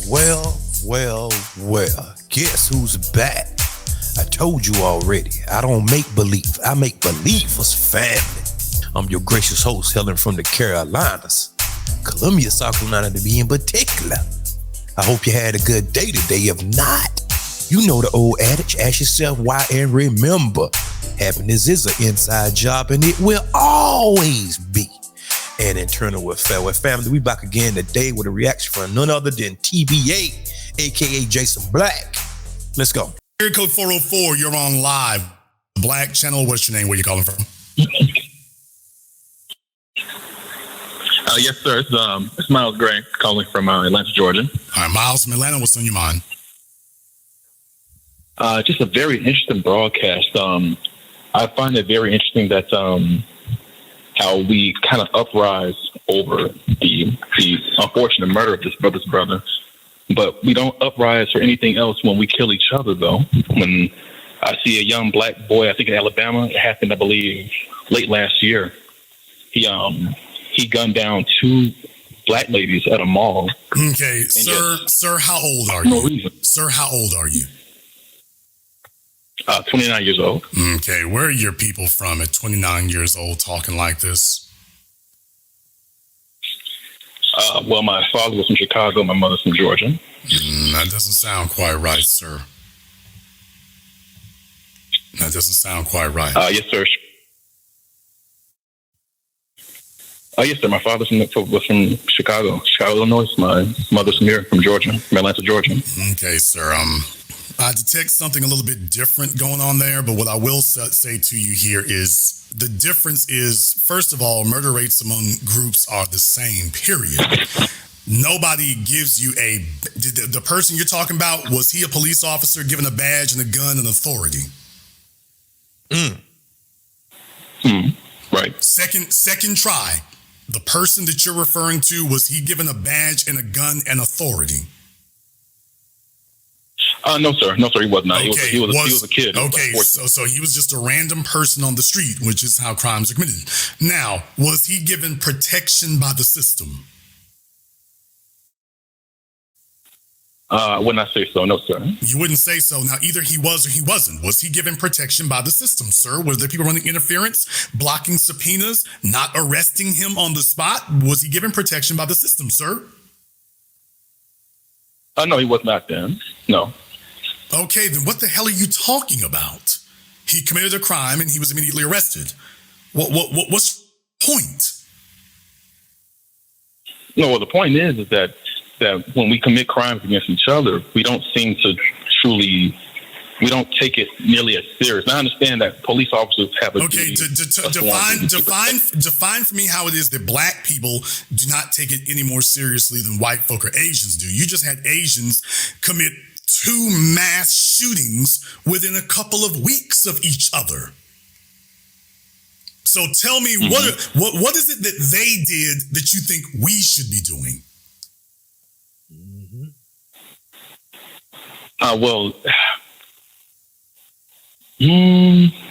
Well, well. Guess who's back? I told you already. I don't make believe. I make believers, family. I'm your gracious host, hailing from the Carolinas. Columbia, South Carolina to be in particular. I hope you had a good day today. If not, you know the old adage, ask yourself why and remember. Happiness is an inside job and it will always be an internal affair. With family, we back again today with a reaction from none other than TBA, aka Jason Black. Let's go. Area code 404, you're on live. Black channel, what's your name? Where you calling from? Yes, sir. It's Miles Gray calling from Atlanta, Georgia. All right, Miles from Atlanta, what's on your mind? Just a very interesting broadcast. I find it very interesting that how we kind of uprise over the unfortunate murder of this brother's brother, but we don't uprise for anything else when we kill each other, though. When I see a young black boy, I think in Alabama, it happened, I believe, late last year. He gunned down two black ladies at a mall. Okay, sir, how old are you? No reason. Sir, how old are you? 29 years old. Okay, where are your people from at 29 years old talking like this? Well, my father was from Chicago, my mother's from Georgia. That doesn't sound quite right, sir. That doesn't sound quite right. Yes, sir. Yes, sir. My father was from Chicago, Illinois. My mother's from here, from Georgia, from Atlanta, Georgia. Okay, sir. I detect something a little bit different going on there, but what I will say to you here is the difference is, first of all, murder rates among groups are the same, period. Nobody gives you the person you're talking about, was he a police officer given a badge and a gun and authority? Right. Second try. The person that you're referring to, was he given a badge and a gun and authority? No, sir. No, sir. He was not. Okay, he was a kid. Okay, so he was just a random person on the street, which is how crimes are committed. Now, was he given protection by the system? I would not say so. No, sir. You wouldn't say so. Now, either he was or he wasn't. Was he given protection by the system, sir? Were there people running interference, blocking subpoenas, not arresting him on the spot? Was he given protection by the system, sir? No, he was not then. No. Okay, then what the hell are you talking about? He committed a crime and he was immediately arrested. What's the point? No, well, the point is that when we commit crimes against each other, we don't seem to we don't take it nearly as serious. And I understand that police officers have a duty. Define for me how it is that black people do not take it any more seriously than white folk or Asians do. You just had Asians commit 2 mass shootings within a couple of weeks of each other. So tell me, what is it that they did that you think we should be doing?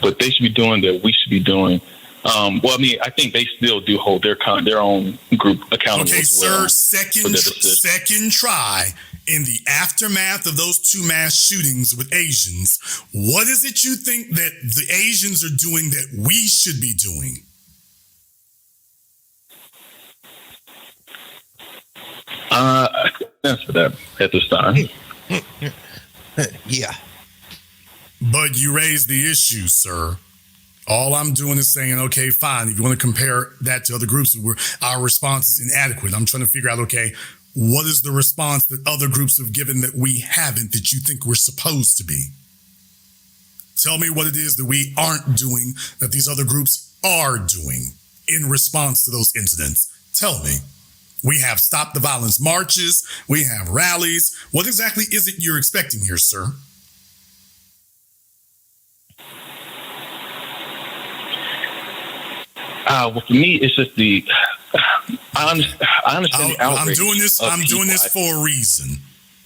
What they should be doing that we should be doing. Well, I mean, I think they still do hold their own group accountable. Okay, as well. Sir, second try in the aftermath of those 2 mass shootings with Asians. What is it you think that the Asians are doing that we should be doing? I can't answer that at this time. Yeah. But you raised the issue, sir. All I'm doing is saying, okay, fine. If you want to compare that to other groups, our response is inadequate. I'm trying to figure out, okay, what is the response that other groups have given that we haven't, that you think we're supposed to be? Tell me what it is that we aren't doing that these other groups are doing in response to those incidents. Tell me. We have Stop the Violence marches. We have rallies. What exactly is it you're expecting here, sir? Well, for me, it's just I understand the outrage. I'm doing this for a reason.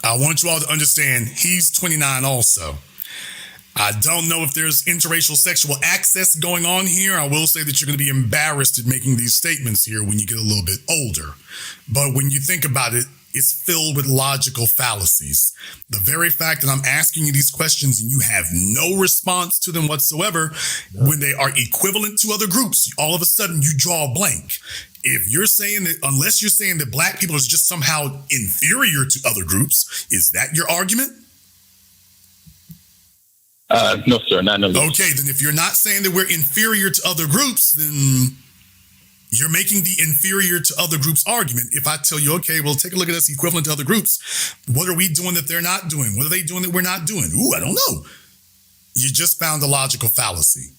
I want you all to understand he's 29 also. I don't know if there's interracial sexual access going on here. I will say that you're going to be embarrassed at making these statements here when you get a little bit older. But when you think about it, is filled with logical fallacies. The very fact that I'm asking you these questions and you have no response to them whatsoever, when they are equivalent to other groups, all of a sudden you draw a blank. If you're saying that, unless you're saying that black people are just somehow inferior to other groups, is that your argument? No, sir, not no. Okay, then if you're not saying that we're inferior to other groups, then you're making the inferior to other groups argument. If I tell you, okay, well, take a look at us equivalent to other groups. What are we doing that they're not doing? What are they doing that we're not doing? Ooh, I don't know. You just found a logical fallacy.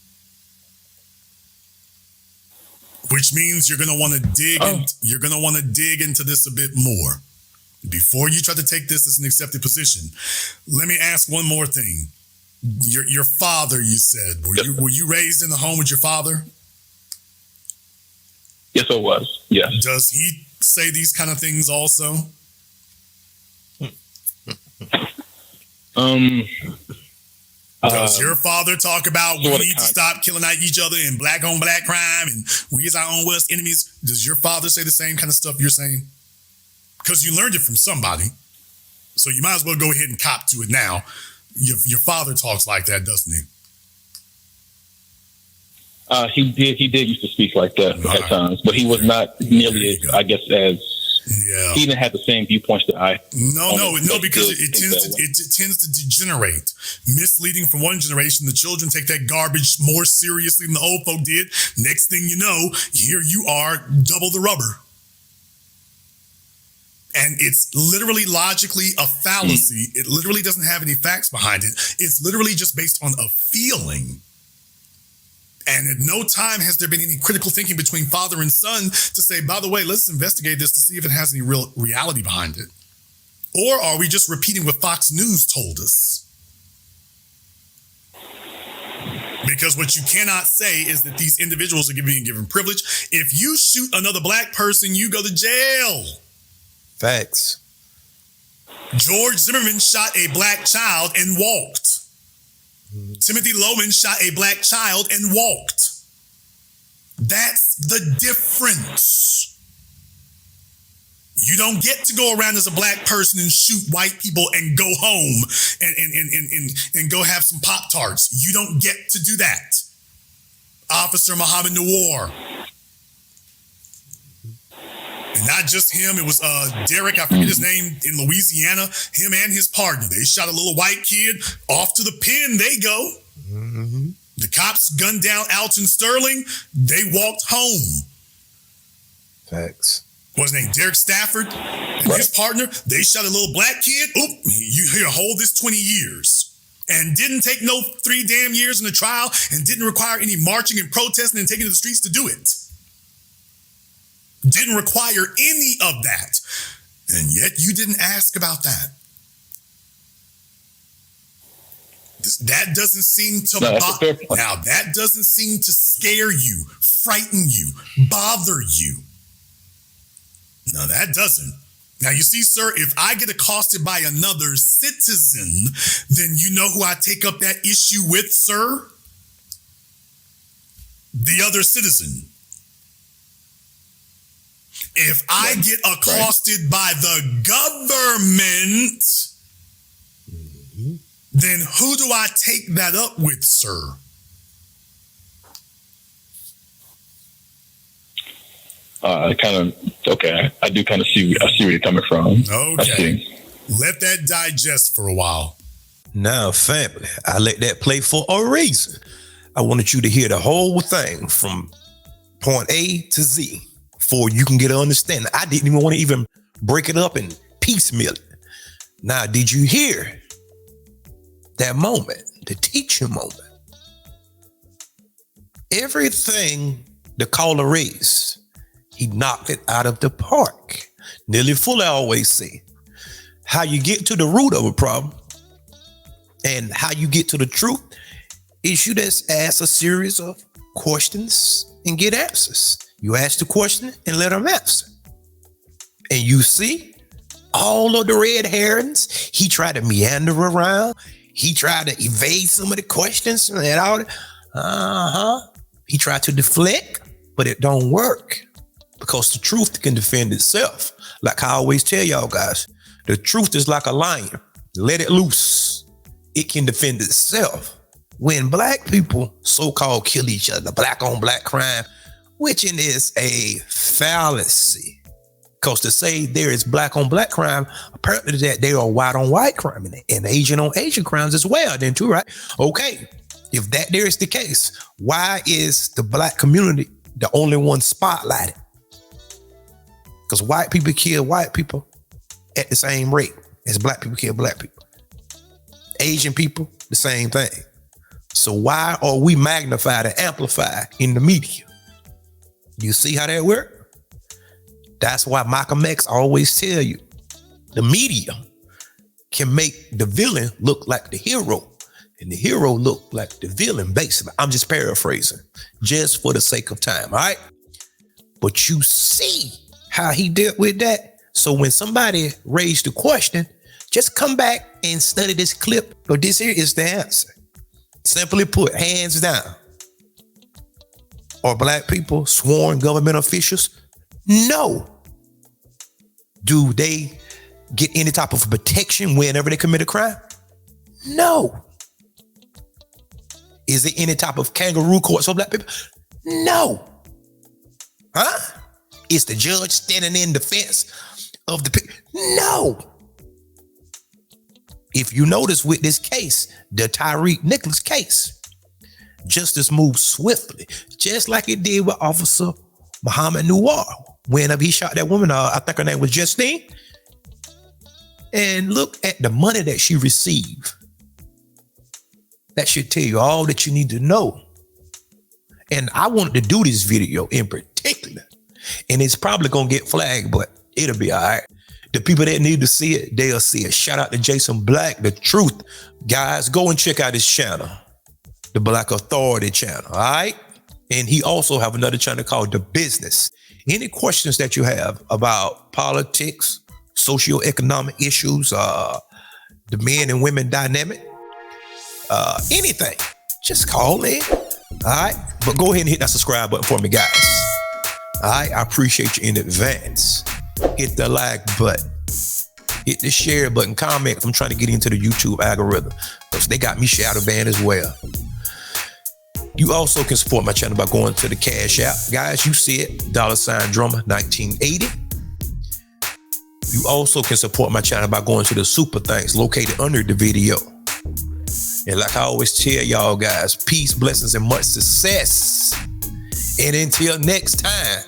Which means you're going to want to dig. You're going to want to dig into this a bit more before you try to take this as an accepted position. Let me ask one more thing. Your father, you said, were you raised in the home with your father? Yes, I was. Yes. Does he say these kind of things also? Does your father talk about we need to stop killing each other and black on black crime and we as our own worst enemies? Does your father say the same kind of stuff you're saying? Because you learned it from somebody. So you might as well go ahead and cop to it now. Your father talks like that, doesn't he? He did used to speak like that at times, but he was not nearly, I guess, as he didn't have the same viewpoints that I. No, because it tends to degenerate, misleading from one generation. The children take that garbage more seriously than the old folk did. Next thing you know, here you are, double the rubber. And it's literally logically a fallacy. It literally doesn't have any facts behind it. It's literally just based on a feeling. And at no time has there been any critical thinking between father and son to say, by the way, let's investigate this to see if it has any real reality behind it. Or are we just repeating what Fox News told us? Because what you cannot say is that these individuals are being given privilege. If you shoot another black person, you go to jail. Facts. George Zimmerman shot a black child and walked. Timothy Loman shot a black child and walked. That's the difference. You don't get to go around as a black person and shoot white people and go home and go have some Pop-Tarts. You don't get to do that. Officer Muhammad Nawar. And not just him, it was Derek, I forget his name, in Louisiana. Him and his partner. They shot a little white kid. Off to the pen they go. Mm-hmm. The cops gunned down Alton Sterling. They walked home. Facts. What's his name? Derek Stafford and his partner. They shot a little black kid. Oop, you here, hold this 20 years. And didn't take no 3 damn years in the trial and didn't require any marching and protesting and taking to the streets to do it. Didn't require any of that. And yet you didn't ask about that. That doesn't seem to now that doesn't seem to scare you, frighten you, bother you. No, that doesn't. Now, you see, sir, if I get accosted by another citizen, then you know who I take up that issue with, sir? The other citizen. If I get accosted by the government, then who do I take that up with, sir? I do kind of see where you're coming from. Okay. Let that digest for a while. Now, family, I let that play for a reason. I wanted you to hear the whole thing from point A to Z before you can get an understanding. I didn't even want to even break it up and piecemeal it. Now, did you hear that moment, the teaching moment? Everything the caller raised, he knocked it out of the park. Nearly Fuller always say, how you get to the root of a problem and how you get to the truth is you just ask a series of questions and get answers. You ask the question and let them answer. And you see all of the red herrings. He tried to meander around. He tried to evade some of the questions and all that. He tried to deflect, but it don't work. because the truth can defend itself. Like I always tell y'all guys, the truth is like a lion. Let it loose. It can defend itself. When black people so-called kill each other, black on black crime, which is a fallacy. Because to say there is black on black crime, apparently that there are white on white crime and Asian on Asian crimes as well, then too, right? Okay, if that there is the case, why is the black community the only one spotlighted? Because white people kill white people at the same rate as black people kill black people. Asian people, the same thing. So why are we magnified and amplified in the media? You see how that works? That's why Malcolm X always tell you, the media can make the villain look like the hero and the hero look like the villain, basically. I'm just paraphrasing, just for the sake of time, all right? But you see how he dealt with that. So when somebody raised the question, just come back and study this clip, but this here is the answer. Simply put, hands down. Are black people sworn government officials? No. Do they get any type of protection whenever they commit a crime? No. Is there any type of kangaroo courts for black people? No. Huh? Is the judge standing in defense of the people? No. If you notice with this case, the Tyreek Nicholas case, justice moved swiftly, just like it did with Officer Muhammad Noor. Whenever he shot that woman, I think her name was Justine. And look at the money that she received. That should tell you all that you need to know. And I wanted to do this video in particular. And it's probably going to get flagged, but it'll be all right. The people that need to see it, they'll see it. Shout out to Jason Black, The Truth. Guys, go and check out his channel, the Black Authority channel, all right? And he also have another channel called The Business. Any questions that you have about politics, socioeconomic issues, the men and women dynamic, anything, just call in, all right? But go ahead and hit that subscribe button for me, guys. All right, I appreciate you in advance. Hit the like button, hit the share button, comment. I'm trying to get into the YouTube algorithm because they got me shadow banned as well. You also can support my channel by going to the Cash App. Guys, you see it, $Drummer 1980. You also can support my channel by going to the Super Thanks located under the video. And like I always tell y'all guys, peace, blessings, and much success. And until next time,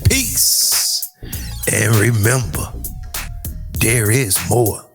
peace. And remember, there is more.